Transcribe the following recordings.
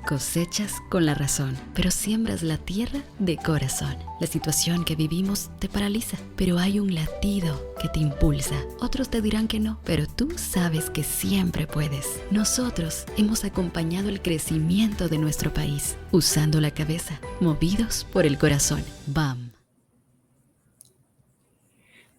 Cosechas con la razón, pero siembras la tierra de corazón. La situación que vivimos te paraliza, pero hay un latido que te impulsa. Otros te dirán que no, pero tú sabes que siempre puedes. Nosotros hemos acompañado el crecimiento de nuestro país, usando la cabeza, movidos por el corazón. BAM.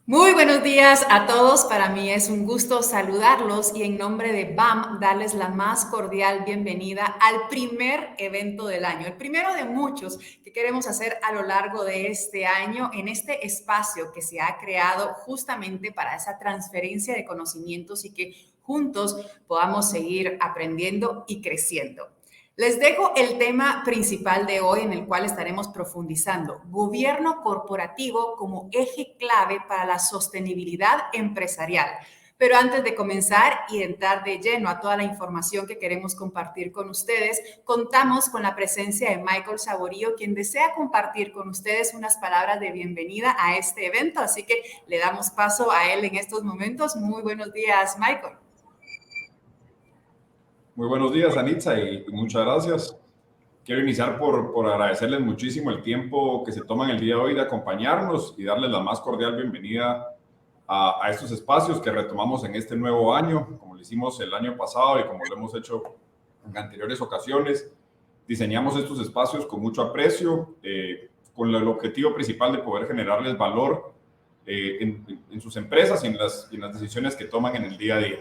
Muy buenos días a todos. Para mí es un gusto saludarlos y en nombre de BAM darles la más cordial bienvenida al primer evento del año, el primero de muchos que queremos hacer a lo largo de este año en este espacio que se ha creado justamente para esa transferencia de conocimientos y que juntos podamos seguir aprendiendo y creciendo. Les dejo el tema principal de hoy en el cual estaremos profundizando: gobierno corporativo como eje clave para la sostenibilidad empresarial. Pero antes de comenzar y entrar de lleno a toda la información que queremos compartir con ustedes, contamos con la presencia de Michael Saborío, quien desea compartir con ustedes unas palabras de bienvenida a este evento. Así que le damos paso a él en estos momentos. Muy buenos días, Michael. Muy buenos días, Anitza, y muchas gracias. Quiero iniciar por agradecerles muchísimo el tiempo que se toman el día de hoy de acompañarnos y darles la más cordial bienvenida a estos espacios que retomamos en este nuevo año, como lo hicimos el año pasado y como lo hemos hecho en anteriores ocasiones. Diseñamos estos espacios con mucho aprecio, con el objetivo principal de poder generarles valor en sus empresas y en las decisiones que toman en el día a día.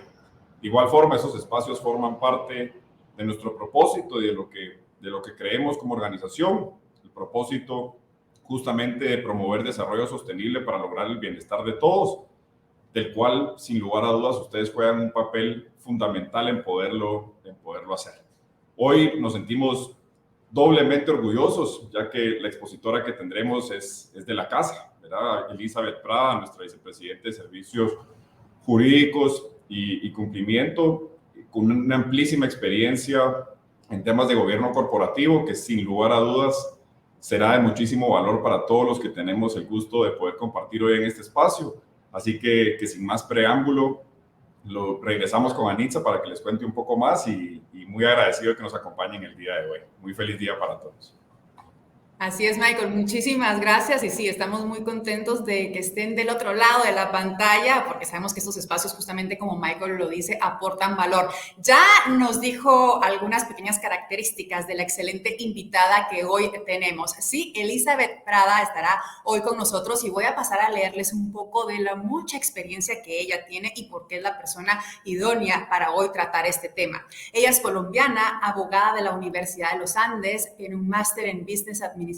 De igual forma, esos espacios forman parte de nuestro propósito y de lo que creemos como organización. El propósito justamente de promover desarrollo sostenible para lograr el bienestar de todos, del cual, sin lugar a dudas, ustedes juegan un papel fundamental en poderlo hacer. Hoy nos sentimos doblemente orgullosos, ya que la expositora que tendremos es de la casa, ¿verdad? Elizabeth Prada, nuestra vicepresidenta de Servicios Jurídicos y Cumplimiento, con una amplísima experiencia en temas de gobierno corporativo, que sin lugar a dudas será de muchísimo valor para todos los que tenemos el gusto de poder compartir hoy en este espacio. Así que sin más preámbulo, regresamos con Anitza para que les cuente un poco más y muy agradecido de que nos acompañen el día de hoy. Muy feliz día para todos. Así es, Michael. Muchísimas gracias. Y sí, estamos muy contentos de que estén del otro lado de la pantalla, porque sabemos que estos espacios, justamente como Michael lo dice, aportan valor. Ya nos dijo algunas pequeñas características de la excelente invitada que hoy tenemos. Sí, Elizabeth Prada estará hoy con nosotros y voy a pasar a leerles un poco de la mucha experiencia que ella tiene y por qué es la persona idónea para hoy tratar este tema. Ella es colombiana, abogada de la Universidad de los Andes, en un máster en Business Administration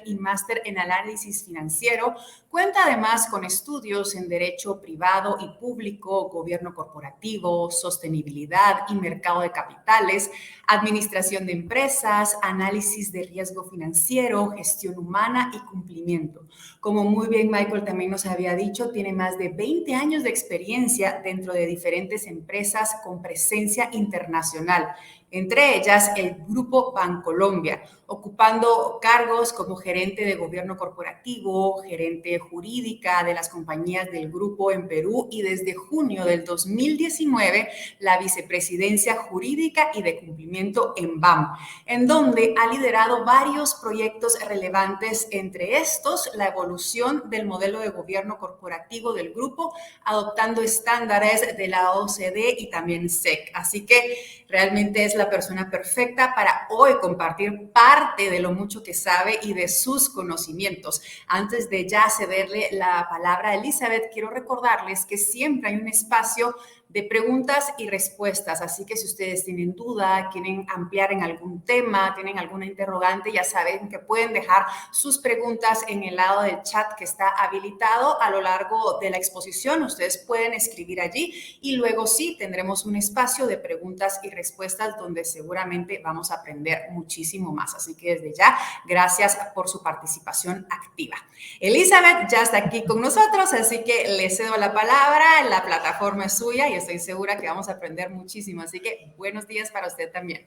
y máster en análisis financiero. Cuenta además con estudios en derecho privado y público, gobierno corporativo, sostenibilidad y mercado de capitales, administración de empresas, análisis de riesgo financiero, gestión humana y cumplimiento. Como muy bien Michael también nos había dicho, tiene más de 20 años de experiencia dentro de diferentes empresas con presencia internacional, entre ellas el Grupo Bancolombia, ocupando cargos como gerente de gobierno corporativo, gerente jurídica de las compañías del grupo en Perú y desde junio del 2019 la vicepresidencia jurídica y de cumplimiento en BAM, en donde ha liderado varios proyectos relevantes, entre estos la evolución del modelo de gobierno corporativo del grupo, adoptando estándares de la OCDE y también SEC. Así que realmente es la persona perfecta para hoy compartir parte de lo mucho que sabe y de sus conocimientos. Antes de ya cederle la palabra a Elizabeth, quiero recordarles que siempre hay un espacio de preguntas y respuestas, así que si ustedes tienen duda, quieren ampliar en algún tema, tienen alguna interrogante, ya saben que pueden dejar sus preguntas en el lado del chat que está habilitado a lo largo de la exposición. Ustedes pueden escribir allí y luego sí tendremos un espacio de preguntas y respuestas donde donde seguramente vamos a aprender muchísimo más. Así que desde ya, gracias por su participación activa. Elizabeth ya está aquí con nosotros, así que le cedo la palabra. La plataforma es suya y estoy segura que vamos a aprender muchísimo. Así que buenos días para usted también.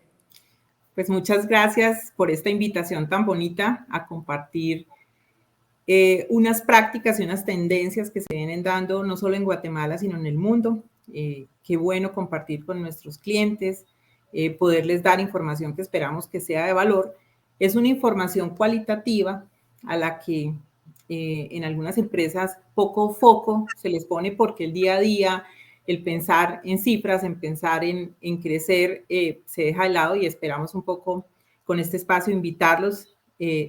Pues muchas gracias por esta invitación tan bonita a compartir unas prácticas y unas tendencias que se vienen dando no solo en Guatemala, sino en el mundo. Qué bueno compartir con nuestros clientes, poderles dar información que esperamos que sea de valor. Es una información cualitativa a la que en algunas empresas poco foco se les pone porque el día a día, el pensar en cifras, en pensar en crecer, se deja de lado, y esperamos un poco con este espacio invitarlos,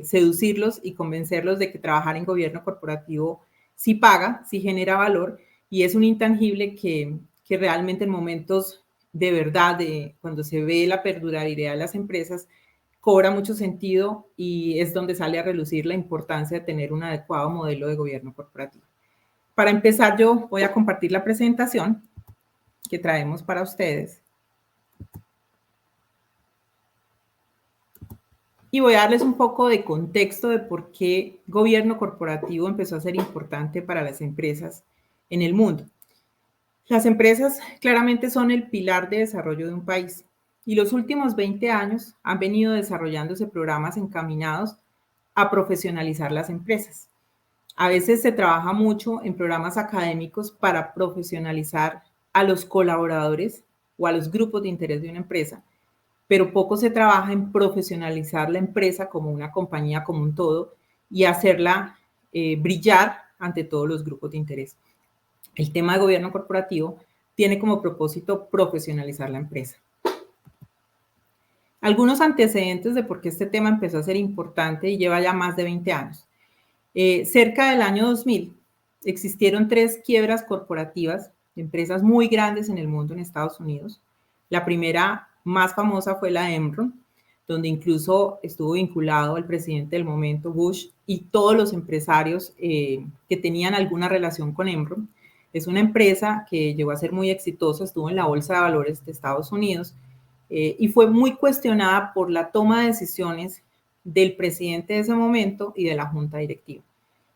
seducirlos y convencerlos de que trabajar en gobierno corporativo sí paga, sí genera valor, y es un intangible que realmente en momentos de verdad, cuando se ve la perdurabilidad de las empresas, cobra mucho sentido, y es donde sale a relucir la importancia de tener un adecuado modelo de gobierno corporativo. Para empezar, yo voy a compartir la presentación que traemos para ustedes. Y voy a darles un poco de contexto de por qué gobierno corporativo empezó a ser importante para las empresas en el mundo. Las empresas claramente son el pilar de desarrollo de un país, y los últimos 20 años han venido desarrollándose programas encaminados a profesionalizar las empresas. A veces se trabaja mucho en programas académicos para profesionalizar a los colaboradores o a los grupos de interés de una empresa, pero poco se trabaja en profesionalizar la empresa como una compañía como un todo y hacerla brillar ante todos los grupos de interés. El tema de gobierno corporativo tiene como propósito profesionalizar la empresa. Algunos antecedentes de por qué este tema empezó a ser importante y lleva ya más de 20 años. Cerca del año 2000 existieron 3 quiebras corporativas de empresas muy grandes en el mundo en Estados Unidos. La primera más famosa fue la Enron, donde incluso estuvo vinculado el presidente del momento, Bush, y todos los empresarios que tenían alguna relación con Enron. Es una empresa que llegó a ser muy exitosa, estuvo en la Bolsa de Valores de Estados Unidos y fue muy cuestionada por la toma de decisiones del presidente de ese momento y de la junta directiva,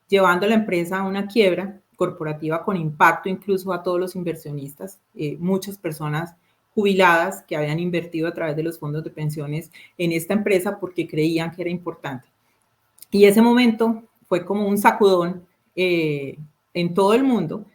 llevando a la empresa a una quiebra corporativa con impacto incluso a todos los inversionistas, muchas personas jubiladas que habían invertido a través de los fondos de pensiones en esta empresa porque creían que era importante. Y ese momento fue como un sacudón en todo el mundo,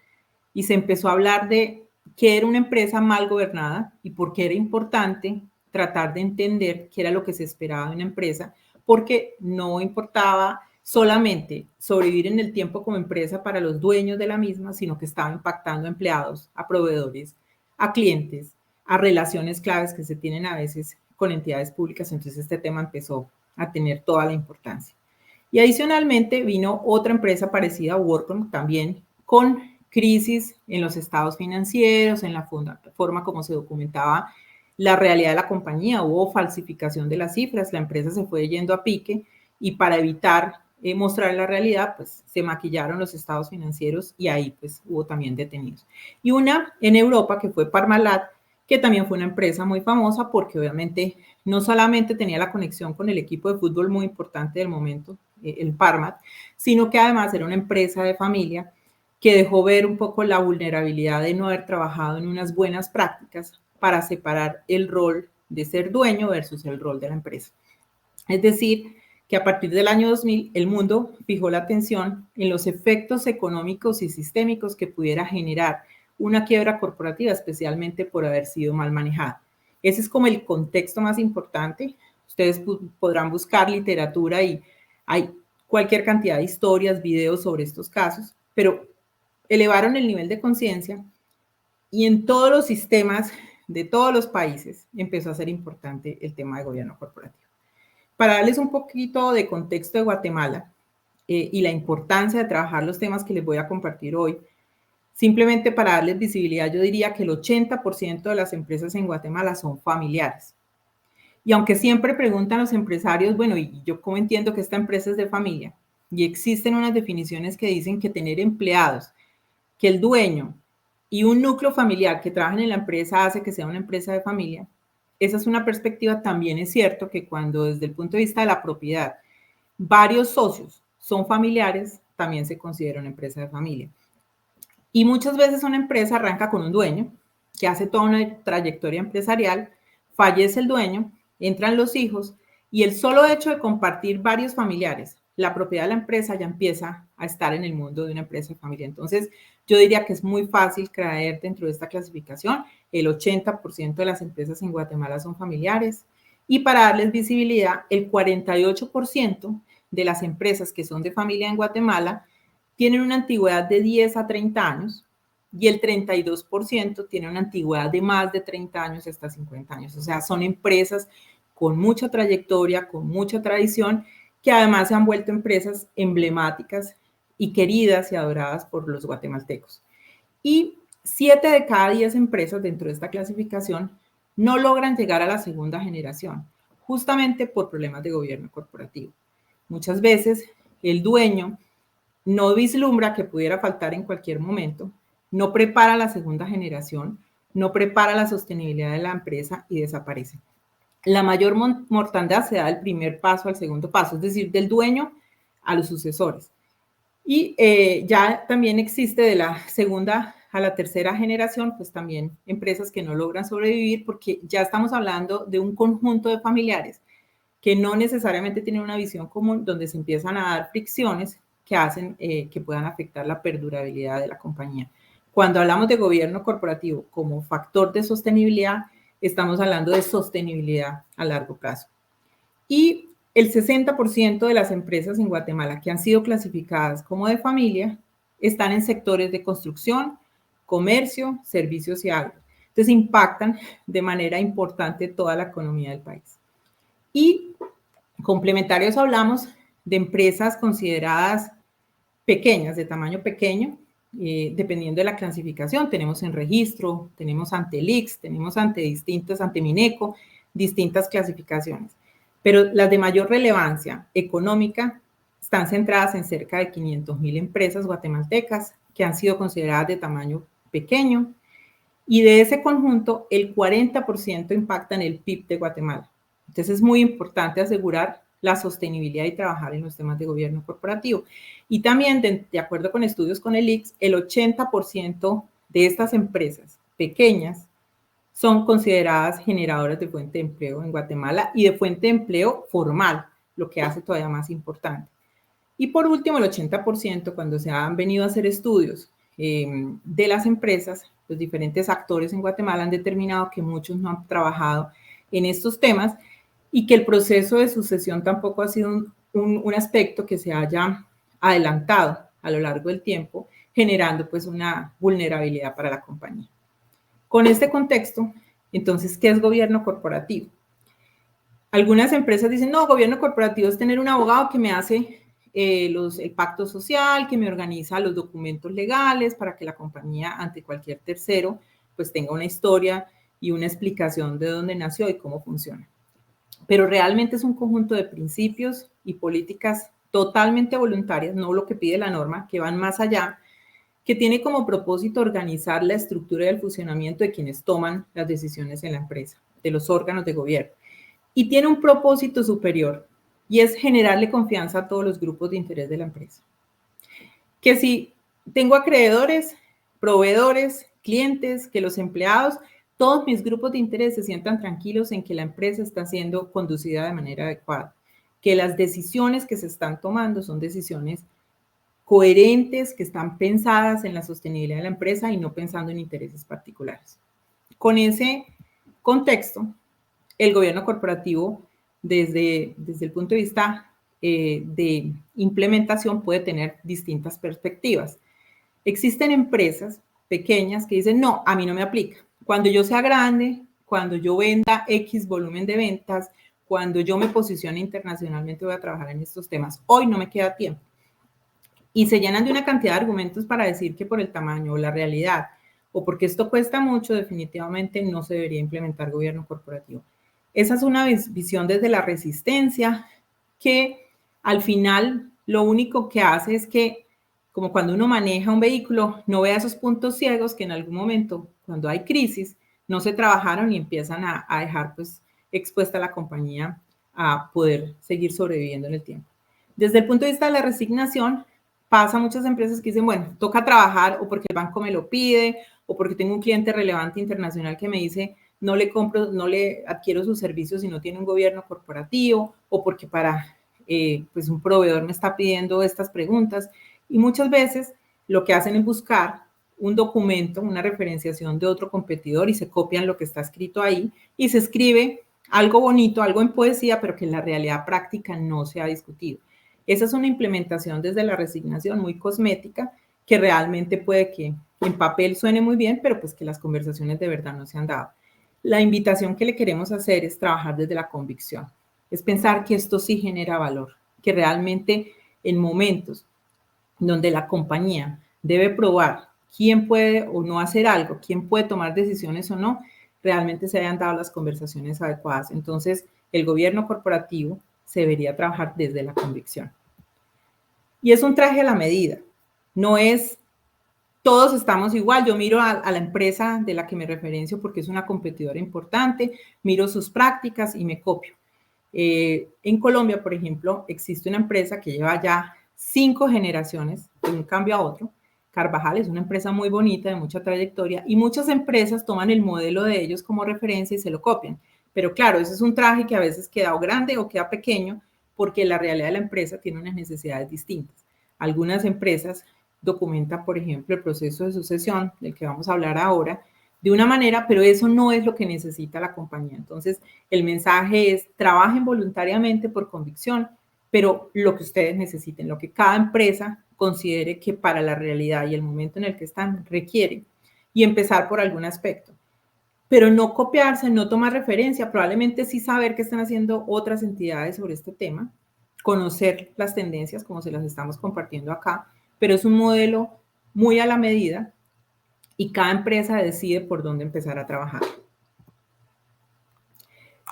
y se empezó a hablar de qué era una empresa mal gobernada y por qué era importante tratar de entender qué era lo que se esperaba de una empresa, porque no importaba solamente sobrevivir en el tiempo como empresa para los dueños de la misma, sino que estaba impactando a empleados, a proveedores, a clientes, a relaciones claves que se tienen a veces con entidades públicas. Entonces este tema empezó a tener toda la importancia. Y adicionalmente vino otra empresa parecida a WorldCom, también con crisis en los estados financieros, en la forma como se documentaba la realidad de la compañía. Hubo falsificación de las cifras, la empresa se fue yendo a pique, y para evitar mostrar la realidad, pues se maquillaron los estados financieros, y ahí pues hubo también detenidos. Y una en Europa que fue Parmalat, que también fue una empresa muy famosa porque obviamente no solamente tenía la conexión con el equipo de fútbol muy importante del momento, el Parmat, sino que además era una empresa de familia que dejó ver un poco la vulnerabilidad de no haber trabajado en unas buenas prácticas para separar el rol de ser dueño versus el rol de la empresa. Es decir, que a partir del año 2000 el mundo fijó la atención en los efectos económicos y sistémicos que pudiera generar una quiebra corporativa, especialmente por haber sido mal manejada. Ese es como el contexto más importante. Ustedes podrán buscar literatura y hay cualquier cantidad de historias, videos sobre estos casos, pero elevaron el nivel de conciencia, y en todos los sistemas de todos los países empezó a ser importante el tema de gobierno corporativo. Para darles un poquito de contexto de Guatemala y la importancia de trabajar los temas que les voy a compartir hoy, simplemente para darles visibilidad, yo diría que el 80% de las empresas en Guatemala son familiares. Y aunque siempre preguntan los empresarios, bueno, ¿y yo cómo entiendo que esta empresa es de familia? Y existen unas definiciones que dicen que tener empleados, que el dueño y un núcleo familiar que trabajan en la empresa hace que sea una empresa de familia. esa es una perspectiva. También es cierto que cuando desde el punto de vista de la propiedad varios socios son familiares, también se considera una empresa de familia. Y muchas veces una empresa arranca con un dueño que hace toda una trayectoria empresarial, fallece el dueño, entran los hijos y el solo hecho de compartir varios familiares, la propiedad de la empresa ya empieza a estar en el mundo de una empresa de familia. Entonces, yo diría que es muy fácil caer dentro de esta clasificación. El 80% de las empresas en Guatemala son familiares y para darles visibilidad, el 48% de las empresas que son de familia en Guatemala tienen una antigüedad de 10 a 30 años y el 32% tiene una antigüedad de más de 30 años hasta 50 años. O sea, son empresas con mucha trayectoria, con mucha tradición, que además se han vuelto empresas emblemáticas y queridas y adoradas por los guatemaltecos. Y 7 de cada 10 empresas dentro de esta clasificación no logran llegar a la segunda generación, justamente por problemas de gobierno corporativo. Muchas veces el dueño no vislumbra que pudiera faltar en cualquier momento, no prepara la segunda generación, no prepara la sostenibilidad de la empresa y desaparece. La mayor mortandad se da del primer paso al segundo paso, es decir, del dueño a los sucesores. Y ya también existe de la segunda a la tercera generación, pues también empresas que no logran sobrevivir porque ya estamos hablando de un conjunto de familiares que no necesariamente tienen una visión común, donde se empiezan a dar fricciones que hacen que puedan afectar la perdurabilidad de la compañía. Cuando hablamos de gobierno corporativo como factor de sostenibilidad, estamos hablando de sostenibilidad a largo plazo. Y el 60% de las empresas en Guatemala que han sido clasificadas como de familia están en sectores de construcción, comercio, servicios y agro. Entonces impactan de manera importante toda la economía del país. Y complementarios hablamos de empresas consideradas pequeñas, de tamaño pequeño, dependiendo de la clasificación. Tenemos en registro, tenemos ante el ICS, tenemos ante Mineco, distintas clasificaciones. Pero las de mayor relevancia económica están centradas en cerca de 500,000 empresas guatemaltecas que han sido consideradas de tamaño pequeño. Y de ese conjunto, el 40% impacta en el PIB de Guatemala. Entonces, es muy importante asegurar la sostenibilidad y trabajar en los temas de gobierno corporativo. Y también, de acuerdo con estudios con el ICS, el 80% de estas empresas pequeñas son consideradas generadoras de fuente de empleo en Guatemala y de fuente de empleo formal, lo que hace todavía más importante. Y por último, el 80%, cuando se han venido a hacer estudios de las empresas, los diferentes actores en Guatemala han determinado que muchos no han trabajado en estos temas y que el proceso de sucesión tampoco ha sido un aspecto que se haya adelantado a lo largo del tiempo, generando pues una vulnerabilidad para la compañía. Con este contexto, entonces, ¿qué es gobierno corporativo? Algunas empresas dicen, no, gobierno corporativo es tener un abogado que me hace el pacto social, que me organiza los documentos legales para que la compañía ante cualquier tercero pues tenga una historia y una explicación de dónde nació y cómo funciona. Pero realmente es un conjunto de principios y políticas totalmente voluntarias, no lo que pide la norma, que van más allá, que tiene como propósito organizar la estructura y el funcionamiento de quienes toman las decisiones en la empresa, de los órganos de gobierno. Y tiene un propósito superior, y es generarle confianza a todos los grupos de interés de la empresa. Que si tengo acreedores, proveedores, clientes, que los empleados, todos mis grupos de interés se sientan tranquilos en que la empresa está siendo conducida de manera adecuada, que las decisiones que se están tomando son decisiones coherentes, que están pensadas en la sostenibilidad de la empresa y no pensando en intereses particulares. Con ese contexto, el gobierno corporativo, desde el punto de vista de implementación, puede tener distintas perspectivas. Existen empresas pequeñas que dicen, no, a mí no me aplica. Cuando yo sea grande, cuando yo venda X volumen de ventas, cuando yo me posicione internacionalmente, voy a trabajar en estos temas. Hoy no me queda tiempo. Y se llenan de una cantidad de argumentos para decir que por el tamaño o la realidad o porque esto cuesta mucho, definitivamente no se debería implementar gobierno corporativo. Esa es una visión desde la resistencia que al final lo único que hace es que, como cuando uno maneja un vehículo, no vea esos puntos ciegos que en algún momento, cuando hay crisis, no se trabajaron y empiezan a dejar pues expuesta la compañía a poder seguir sobreviviendo en el tiempo. Desde el punto de vista de la resignación, pasa a muchas empresas que dicen, bueno, toca trabajar o porque el banco me lo pide o porque tengo un cliente relevante internacional que me dice, no le compro, no le adquiero sus servicios si no tiene un gobierno corporativo o porque para pues un proveedor me está pidiendo estas preguntas. Y muchas veces lo que hacen es buscar un documento, una referenciación de otro competidor y se copian lo que está escrito ahí y se escribe algo bonito, algo en poesía, pero que en la realidad práctica no se ha discutido. Esa es una implementación desde la resignación muy cosmética que realmente puede que en papel suene muy bien, pero pues que las conversaciones de verdad no se han dado. La invitación que le queremos hacer es trabajar desde la convicción, es pensar que esto sí genera valor, que realmente en momentos donde la compañía debe probar quién puede o no hacer algo, quién puede tomar decisiones o no, realmente se hayan dado las conversaciones adecuadas. Entonces, el gobierno corporativo se debería trabajar desde la convicción. Y es un traje a la medida, no es todos estamos igual. Yo miro a la empresa de la que me referencio porque es una competidora importante, miro sus prácticas y me copio. En Colombia, por ejemplo, existe una empresa que lleva ya 5 generaciones de un cambio a otro. Carvajal es una empresa muy bonita, de mucha trayectoria, y muchas empresas toman el modelo de ellos como referencia y se lo copian. Pero claro, ese es un traje que a veces queda o grande o queda pequeño porque la realidad de la empresa tiene unas necesidades distintas. Algunas empresas documentan, por ejemplo, el proceso de sucesión del que vamos a hablar ahora de una manera, pero eso no es lo que necesita la compañía. Entonces, el mensaje es, trabajen voluntariamente por convicción, pero lo que ustedes necesiten, lo que cada empresa considere que para la realidad y el momento en el que están requiere, y empezar por algún aspecto. Pero no copiarse, no tomar referencia, probablemente sí saber qué están haciendo otras entidades sobre este tema, conocer las tendencias como se las estamos compartiendo acá, pero es un modelo muy a la medida y cada empresa decide por dónde empezar a trabajar.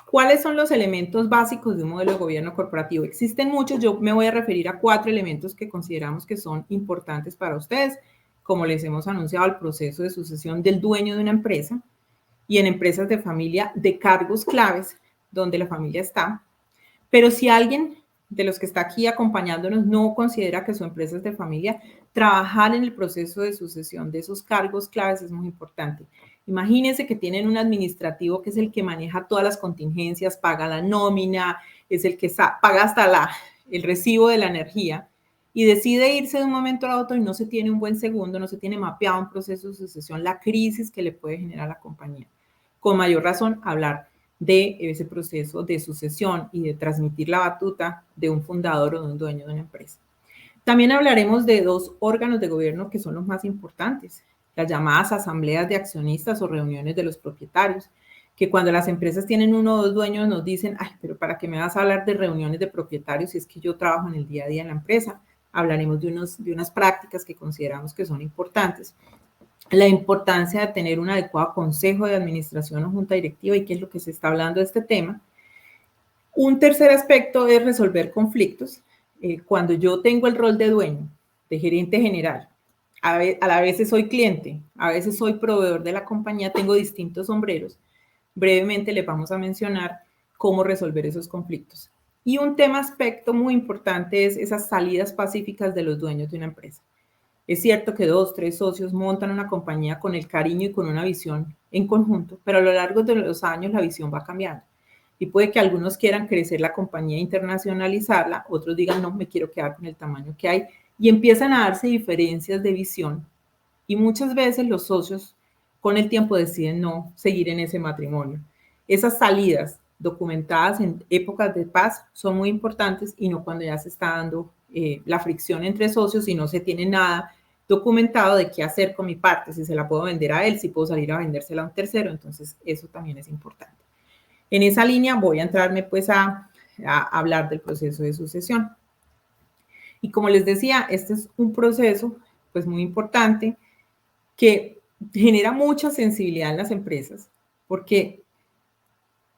¿Cuáles son los elementos básicos de un modelo de gobierno corporativo? Existen muchos, yo me voy a referir a 4 elementos que consideramos que son importantes para ustedes. Como les hemos anunciado, el proceso de sucesión del dueño de una empresa y en empresas de familia de cargos claves donde la familia está. Pero si alguien de los que está aquí acompañándonos no considera que su empresa es de familia, trabajar en el proceso de sucesión de esos cargos claves es muy importante. Imagínense que tienen un administrativo que es el que maneja todas las contingencias, paga la nómina, es el que paga hasta el recibo de la energía y decide irse de un momento a otro y no se tiene un buen segundo, no se tiene mapeado un proceso de sucesión, la crisis que le puede generar a la compañía. Con mayor razón, hablar de ese proceso de sucesión y de transmitir la batuta de un fundador o de un dueño de una empresa. También hablaremos de 2 órganos de gobierno que son los más importantes, las llamadas asambleas de accionistas o reuniones de los propietarios, que cuando las empresas tienen 1 o 2 dueños nos dicen, ay, pero ¿para qué me vas a hablar de reuniones de propietarios si es que yo trabajo en el día a día en la empresa? Hablaremos de unas prácticas que consideramos que son importantes. La importancia de tener un adecuado consejo de administración o junta directiva y qué es lo que se está hablando de este tema. Un tercer aspecto es resolver conflictos. Cuando yo tengo el rol de dueño, de gerente general, a la vez soy cliente, a veces soy proveedor de la compañía, tengo distintos sombreros. Brevemente les vamos a mencionar cómo resolver esos conflictos. Y un aspecto muy importante es esas salidas pacíficas de los dueños de una empresa. Es cierto que 2, 3 socios montan una compañía con el cariño y con una visión en conjunto, pero a lo largo de los años la visión va cambiando. Y puede que algunos quieran crecer la compañía e internacionalizarla, otros digan, no, me quiero quedar con el tamaño que hay, y empiezan a darse diferencias de visión. Y muchas veces los socios con el tiempo deciden no seguir en ese matrimonio. Esas salidas documentadas en épocas de paz son muy importantes y no cuando ya se está dando la fricción entre socios y no se tiene nada documentado de qué hacer con mi parte, si se la puedo vender a él, si puedo salir a vendérsela a un tercero, entonces eso también es importante. En esa línea voy a entrarme pues a hablar del proceso de sucesión. Y como les decía, este es un proceso pues muy importante que genera mucha sensibilidad en las empresas porque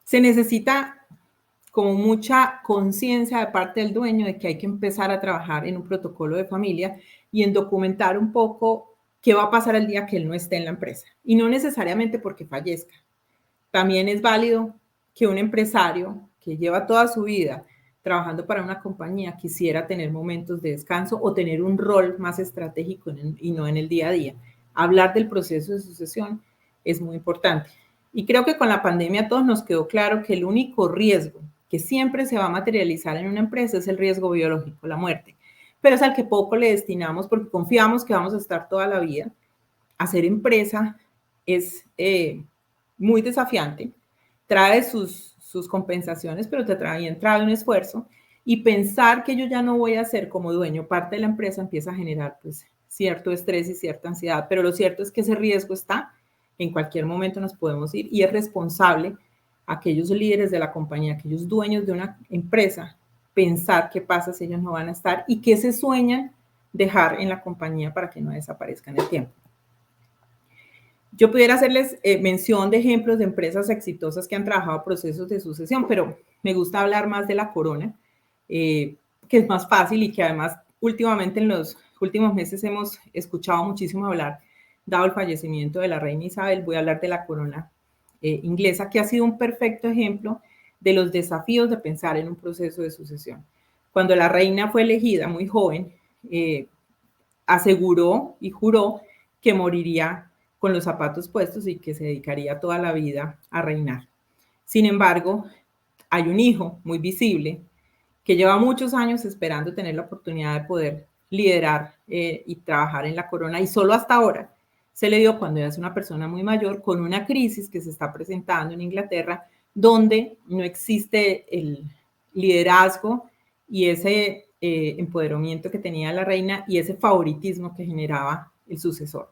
se necesita como mucha conciencia de parte del dueño de que hay que empezar a trabajar en un protocolo de familia y en documentar un poco qué va a pasar el día que él no esté en la empresa. Y no necesariamente porque fallezca, también es válido que un empresario que lleva toda su vida trabajando para una compañía quisiera tener momentos de descanso o tener un rol más estratégico y no en el día a día. Hablar del proceso de sucesión es muy importante. Y creo que con la pandemia a todos nos quedó claro que el único riesgo que siempre se va a materializar en una empresa es el riesgo biológico, la muerte. Pero es al que poco le destinamos porque confiamos que vamos a estar toda la vida. Hacer empresa es muy desafiante, trae sus compensaciones, pero también trae un esfuerzo, y pensar que yo ya no voy a ser como dueño parte de la empresa empieza a generar pues cierto estrés y cierta ansiedad, pero lo cierto es que ese riesgo está, en cualquier momento nos podemos ir y es responsable aquellos líderes de la compañía, aquellos dueños de una empresa, pensar qué pasa si ellos no van a estar y qué se sueñan dejar en la compañía para que no desaparezca en el tiempo. Yo pudiera hacerles mención de ejemplos de empresas exitosas que han trabajado procesos de sucesión, pero me gusta hablar más de la corona, que es más fácil y que además últimamente en los últimos meses hemos escuchado muchísimo hablar, dado el fallecimiento de la reina Isabel. Voy a hablar de la corona inglesa, que ha sido un perfecto ejemplo de los desafíos de pensar en un proceso de sucesión. Cuando la reina fue elegida muy joven, aseguró y juró que moriría con los zapatos puestos y que se dedicaría toda la vida a reinar. Sin embargo, hay un hijo muy visible que lleva muchos años esperando tener la oportunidad de poder liderar y trabajar en la corona, y solo hasta ahora se le dio, cuando ya es una persona muy mayor, con una crisis que se está presentando en Inglaterra, donde no existe el liderazgo y ese empoderamiento que tenía la reina y ese favoritismo que generaba el sucesor.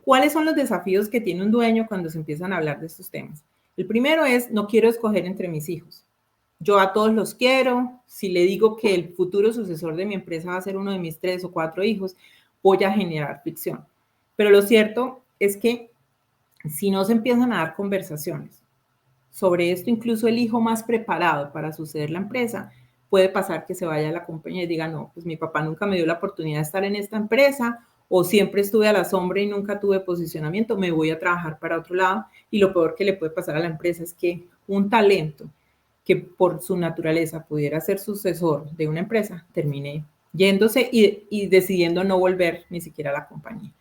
¿Cuáles son los desafíos que tiene un dueño cuando se empiezan a hablar de estos temas? El primero es, no quiero escoger entre mis hijos. Yo a todos los quiero. Si le digo que el futuro sucesor de mi empresa va a ser uno de mis 3 o 4 hijos, voy a generar fricción. Pero lo cierto es que si no se empiezan a dar conversaciones sobre esto, incluso el hijo más preparado para suceder la empresa, puede pasar que se vaya a la compañía y diga, no, pues mi papá nunca me dio la oportunidad de estar en esta empresa, o siempre estuve a la sombra y nunca tuve posicionamiento, me voy a trabajar para otro lado. Y lo peor que le puede pasar a la empresa es que un talento que por su naturaleza pudiera ser sucesor de una empresa, termine yéndose y decidiendo no volver ni siquiera a la compañía.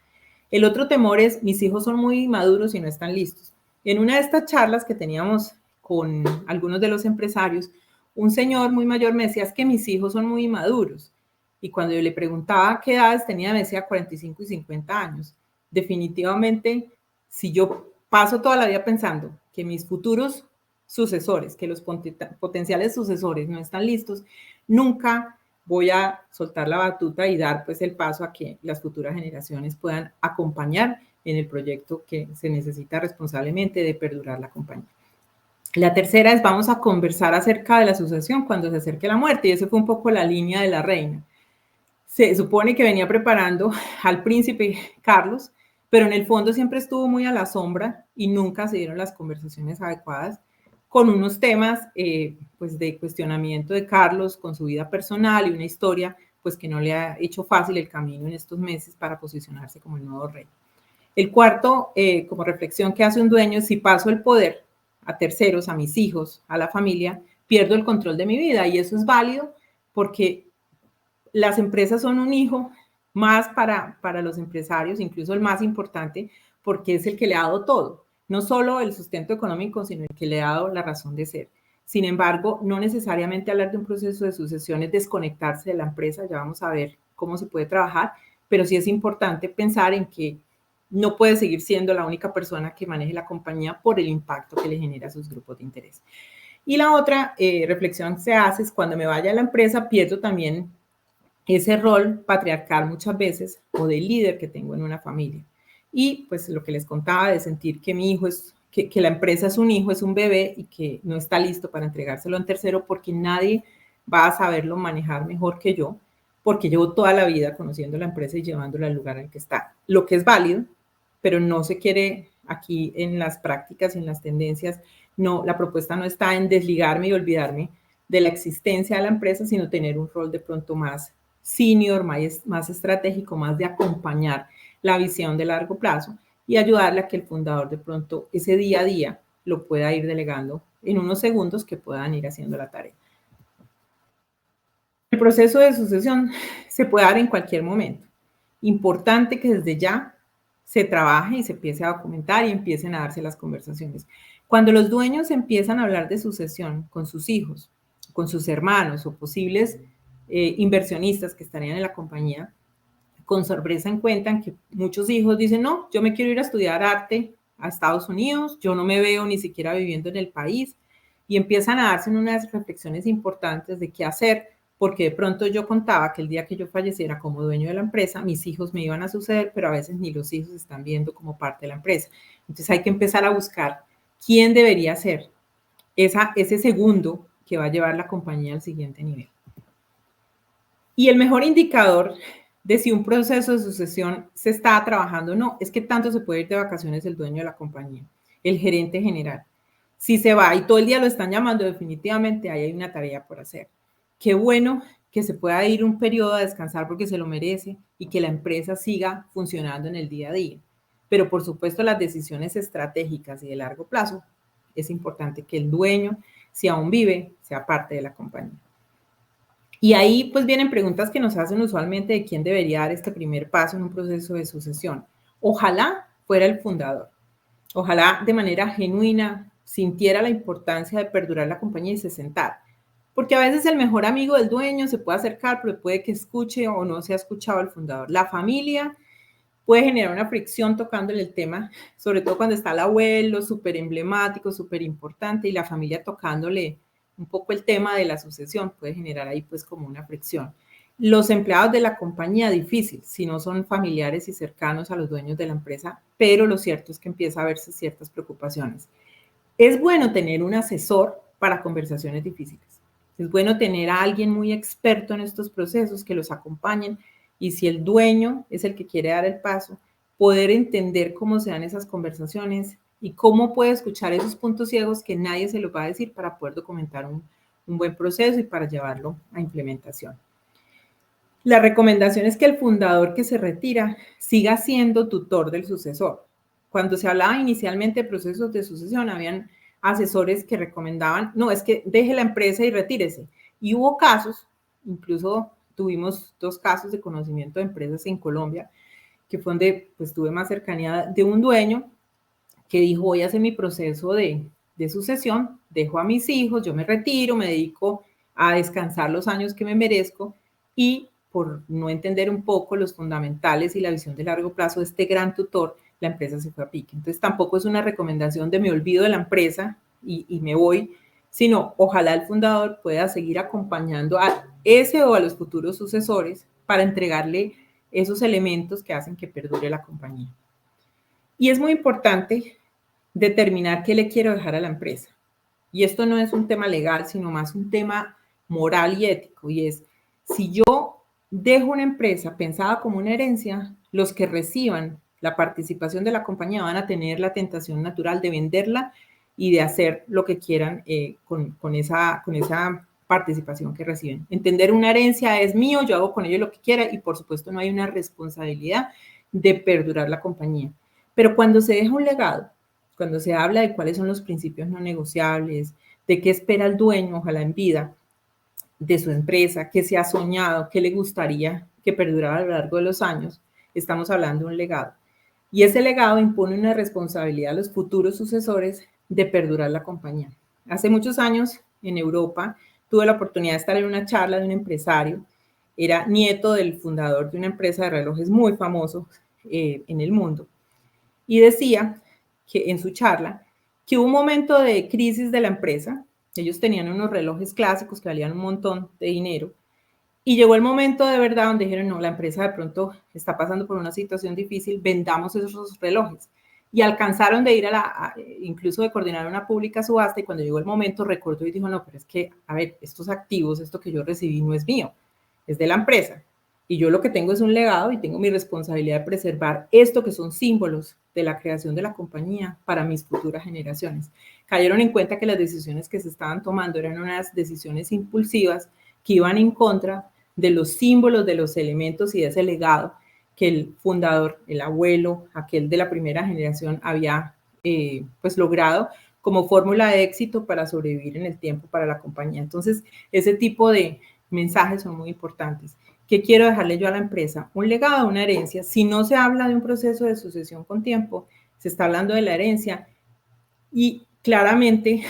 El otro temor es, mis hijos son muy maduros y no están listos. En una de estas charlas que teníamos con algunos de los empresarios, un señor muy mayor me decía, es que mis hijos son muy maduros. Y cuando yo le preguntaba qué edades tenía, me decía 45 y 50 años. Definitivamente, si yo paso toda la vida pensando que mis futuros sucesores, que los potenciales sucesores no están listos, nunca voy a soltar la batuta y dar pues el paso a que las futuras generaciones puedan acompañar en el proyecto que se necesita responsablemente de perdurar la compañía. La tercera es, vamos a conversar acerca de la sucesión cuando se acerque la muerte, y eso fue un poco la línea de la reina. Se supone que venía preparando al príncipe Carlos, pero en el fondo siempre estuvo muy a la sombra y nunca se dieron las conversaciones adecuadas con unos temas pues de cuestionamiento de Carlos con su vida personal y una historia pues que no le ha hecho fácil el camino en estos meses para posicionarse como el nuevo rey. El cuarto, como reflexión que hace un dueño, es si paso el poder a terceros, a mis hijos, a la familia, pierdo el control de mi vida, y eso es válido porque las empresas son un hijo más para los empresarios, incluso el más importante, porque es el que le ha dado todo. No solo el sustento económico, sino el que le ha dado la razón de ser. Sin embargo, no necesariamente hablar de un proceso de sucesión es desconectarse de la empresa, ya vamos a ver cómo se puede trabajar, pero sí es importante pensar en que no puede seguir siendo la única persona que maneje la compañía por el impacto que le genera a sus grupos de interés. Y la otra reflexión que se hace es, cuando me vaya a la empresa, pierdo también ese rol patriarcal muchas veces, o de líder que tengo en una familia. Y pues lo que les contaba de sentir que mi hijo es, que la empresa es un hijo, es un bebé, y que no está listo para entregárselo a un tercero porque nadie va a saberlo manejar mejor que yo, porque llevo toda la vida conociendo la empresa y llevándola al lugar en el que está. Lo que es válido, pero no se quiere aquí en las prácticas y en las tendencias, no, la propuesta no está en desligarme y olvidarme de la existencia de la empresa, sino tener un rol de pronto más senior, más estratégico, más de acompañar la visión de largo plazo y ayudarle a que el fundador de pronto ese día a día lo pueda ir delegando en unos segundos que puedan ir haciendo la tarea. El proceso de sucesión se puede dar en cualquier momento. Importante que desde ya se trabaje y se empiece a documentar y empiecen a darse las conversaciones. Cuando los dueños empiezan a hablar de sucesión con sus hijos, con sus hermanos o posibles inversionistas que estarían en la compañía, con sorpresa encuentran que muchos hijos dicen, no, yo me quiero ir a estudiar arte a Estados Unidos, yo no me veo ni siquiera viviendo en el país, y empiezan a darse unas reflexiones importantes de qué hacer, porque de pronto yo contaba que el día que yo falleciera como dueño de la empresa, mis hijos me iban a suceder, pero a veces ni los hijos están viendo como parte de la empresa. Entonces hay que empezar a buscar quién debería ser ese segundo que va a llevar la compañía al siguiente nivel. Y el mejor indicador de si un proceso de sucesión se está trabajando o no, es que tanto se puede ir de vacaciones el dueño de la compañía, el gerente general. Si se va y todo el día lo están llamando, definitivamente ahí hay una tarea por hacer. Qué bueno que se pueda ir un periodo a descansar porque se lo merece y que la empresa siga funcionando en el día a día. Pero por supuesto las decisiones estratégicas y de largo plazo, es importante que el dueño, si aún vive, sea parte de la compañía. Y ahí pues vienen preguntas que nos hacen usualmente de quién debería dar este primer paso en un proceso de sucesión. Ojalá fuera el fundador. Ojalá de manera genuina sintiera la importancia de perdurar la compañía y se sentara. Porque a veces el mejor amigo del dueño se puede acercar, pero puede que escuche o no se ha escuchado al fundador. La familia puede generar una fricción tocándole el tema, sobre todo cuando está el abuelo, súper emblemático, súper importante, y la familia tocándole un poco el tema de la sucesión, puede generar ahí pues como una fricción. Los empleados de la compañía, difícil, si no son familiares y cercanos a los dueños de la empresa, pero lo cierto es que empieza a verse ciertas preocupaciones. Es bueno tener un asesor para conversaciones difíciles. Es bueno tener a alguien muy experto en estos procesos que los acompañen, y si el dueño es el que quiere dar el paso, poder entender cómo se dan esas conversaciones y cómo puede escuchar esos puntos ciegos que nadie se los va a decir para poder documentar un buen proceso y para llevarlo a implementación. La recomendación es que el fundador que se retira siga siendo tutor del sucesor. Cuando se hablaba inicialmente de procesos de sucesión, habían asesores que recomendaban, no, es que deje la empresa y retírese. Y hubo casos, incluso tuvimos 2 casos de conocimiento de empresas en Colombia, que fue donde pues tuve más cercanía de un dueño que dijo, voy a hacer mi proceso de sucesión, dejo a mis hijos, yo me retiro, me dedico a descansar los años que me merezco, y por no entender un poco los fundamentales y la visión de largo plazo de este gran tutor, la empresa se fue a pique. Entonces tampoco es una recomendación de me olvido de la empresa y me voy, sino ojalá el fundador pueda seguir acompañando a ese o a los futuros sucesores para entregarle esos elementos que hacen que perdure la compañía. Y es muy importante determinar qué le quiero dejar a la empresa. Y esto no es un tema legal, sino más un tema moral y ético. Y es, si yo dejo una empresa pensada como una herencia, los que reciban la participación de la compañía van a tener la tentación natural de venderla y de hacer lo que quieran con esa participación que reciben. Entender una herencia es mío, yo hago con ello lo que quiera, y por supuesto no hay una responsabilidad de perdurar la compañía. Pero cuando se deja un legado, cuando se habla de cuáles son los principios no negociables, de qué espera el dueño, ojalá en vida, de su empresa, qué se ha soñado, qué le gustaría que perdurara a lo largo de los años, estamos hablando de un legado. Y ese legado impone una responsabilidad a los futuros sucesores de perdurar la compañía. Hace muchos años, en Europa, tuve la oportunidad de estar en una charla de un empresario, era nieto del fundador de una empresa de relojes muy famoso en el mundo, y decía que en su charla que hubo un momento de crisis de la empresa. Ellos tenían unos relojes clásicos que valían un montón de dinero, y llegó el momento de verdad donde dijeron, no, la empresa de pronto está pasando por una situación difícil, vendamos esos relojes. Y alcanzaron de ir incluso de coordinar una pública subasta, y cuando llegó el momento recordó y dijo, no, pero es que, a ver, estos activos, esto que yo recibí no es mío, es de la empresa. Y yo lo que tengo es un legado y tengo mi responsabilidad de preservar esto que son símbolos de la creación de la compañía para mis futuras generaciones. Cayeron en cuenta que las decisiones que se estaban tomando eran unas decisiones impulsivas que iban en contra de los símbolos, de los elementos y de ese legado que el fundador, el abuelo, aquel de la primera generación había pues logrado como fórmula de éxito para sobrevivir en el tiempo para la compañía. Entonces, ese tipo de mensajes son muy importantes. ¿Qué quiero dejarle yo a la empresa? Un legado, una herencia. Si no se habla de un proceso de sucesión con tiempo, se está hablando de la herencia y claramente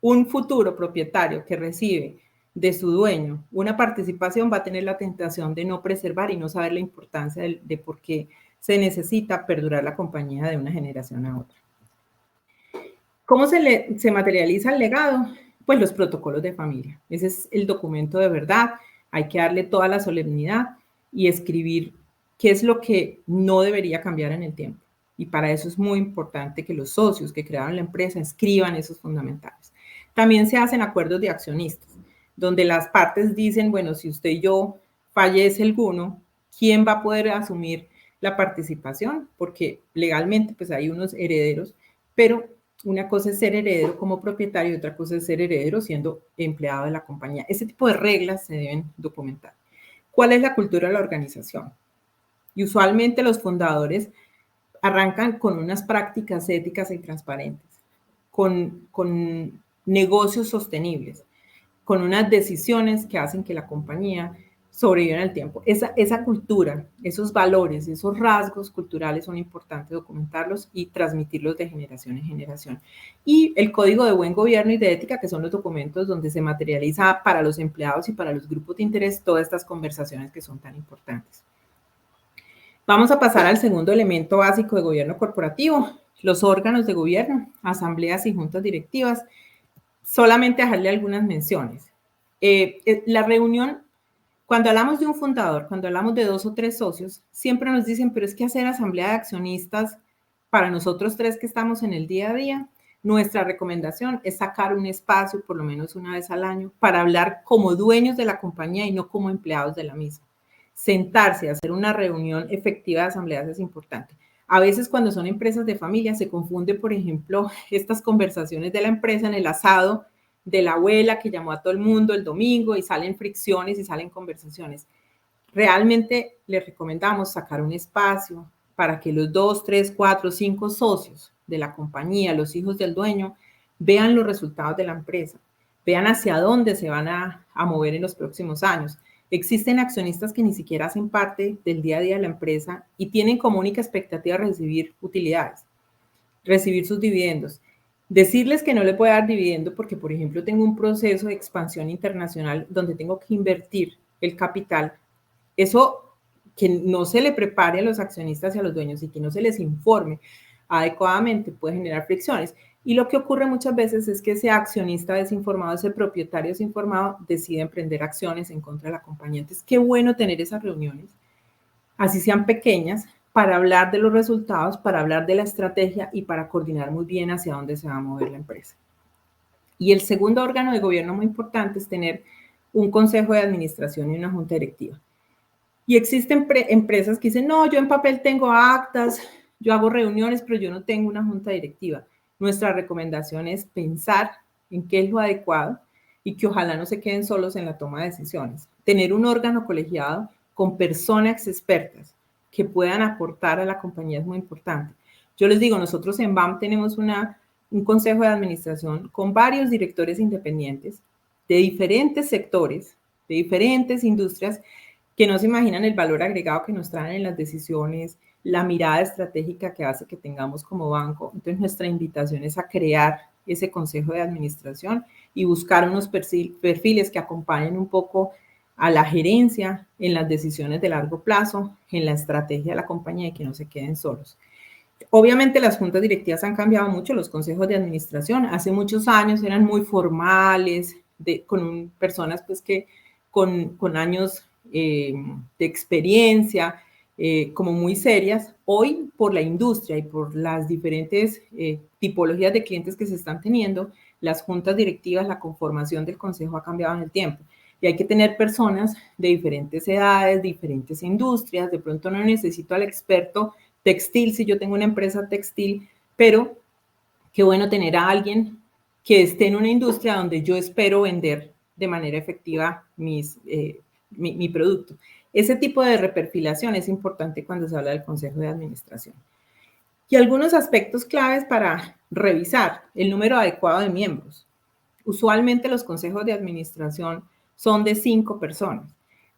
un futuro propietario que recibe de su dueño una participación va a tener la tentación de no preservar y no saber la importancia de por qué se necesita perdurar la compañía de una generación a otra. ¿Cómo se materializa el legado? Pues los protocolos de familia. Ese es el documento de verdad. Hay que darle toda la solemnidad y escribir qué es lo que no debería cambiar en el tiempo. Y para eso es muy importante que los socios que crearon la empresa escriban esos fundamentales. También se hacen acuerdos de accionistas, donde las partes dicen, bueno, si usted y yo fallece alguno, ¿quién va a poder asumir la participación? Porque legalmente pues hay unos herederos, pero una cosa es ser heredero como propietario y otra cosa es ser heredero siendo empleado de la compañía. Ese tipo de reglas se deben documentar. ¿Cuál es la cultura de la organización? Y usualmente los fundadores arrancan con unas prácticas éticas y transparentes, con negocios sostenibles, con unas decisiones que hacen que la compañía sobreviva en el tiempo. Esa cultura, esos valores, esos rasgos culturales son importantes documentarlos y transmitirlos de generación en generación. Y el código de buen gobierno y de ética, que son los documentos donde se materializa para los empleados y para los grupos de interés todas estas conversaciones que son tan importantes. Vamos a pasar al segundo elemento básico de gobierno corporativo, los órganos de gobierno, asambleas y juntas directivas. Solamente dejarle algunas menciones. La reunión, cuando hablamos de un fundador, cuando hablamos de 2 o 3 socios, siempre nos dicen, pero es que hacer asamblea de accionistas para nosotros 3 que estamos en el día a día, nuestra recomendación es sacar un espacio, por lo menos una vez al año, para hablar como dueños de la compañía y no como empleados de la misma. Sentarse, hacer una reunión efectiva de asambleas es importante. A veces cuando son empresas de familia se confunde, por ejemplo, estas conversaciones de la empresa en el asado de la abuela que llamó a todo el mundo el domingo y salen fricciones y salen conversaciones. Realmente les recomendamos sacar un espacio para que los 2, 3, 4, 5 socios de la compañía, los hijos del dueño, vean los resultados de la empresa, vean hacia dónde se van a mover en los próximos años. Existen accionistas que ni siquiera hacen parte del día a día de la empresa y tienen como única expectativa recibir utilidades, recibir sus dividendos. Decirles que no le puedo dar dividendo porque, por ejemplo, tengo un proceso de expansión internacional donde tengo que invertir el capital. Eso que no se le prepare a los accionistas y a los dueños y que no se les informe adecuadamente puede generar fricciones. Y lo que ocurre muchas veces es que ese accionista desinformado, ese propietario desinformado, decide emprender acciones en contra de la compañía. Entonces, qué bueno tener esas reuniones, así sean pequeñas, para hablar de los resultados, para hablar de la estrategia y para coordinar muy bien hacia dónde se va a mover la empresa. Y el segundo órgano de gobierno muy importante es tener un consejo de administración y una junta directiva. Y existen empresas que dicen, no, yo en papel tengo actas, yo hago reuniones, pero yo no tengo una junta directiva. Nuestra recomendación es pensar en qué es lo adecuado y que ojalá no se queden solos en la toma de decisiones. Tener un órgano colegiado con personas expertas que puedan aportar a la compañía es muy importante. Yo les digo, nosotros en BAM tenemos un consejo de administración con varios directores independientes de diferentes sectores, de diferentes industrias, que no se imaginan el valor agregado que nos traen en las decisiones, la mirada estratégica que hace que tengamos como banco. Entonces, nuestra invitación es a crear ese consejo de administración y buscar unos perfiles que acompañen un poco a la gerencia en las decisiones de largo plazo, en la estrategia de la compañía y que no se queden solos. Obviamente las juntas directivas han cambiado mucho, los consejos de administración. Hace muchos años eran muy formales, con personas pues que con años de experiencia, como muy serias. Hoy, por la industria y por las diferentes tipologías de clientes que se están teniendo, las juntas directivas, la conformación del consejo ha cambiado en el tiempo. Y hay que tener personas de diferentes edades, diferentes industrias. De pronto no necesito al experto textil si yo tengo una empresa textil, pero qué bueno tener a alguien que esté en una industria donde yo espero vender de manera efectiva mi producto. Ese tipo de reperfilación es importante cuando se habla del consejo de administración. Y algunos aspectos claves para revisar: el número adecuado de miembros. Usualmente los consejos de administración son de 5 personas.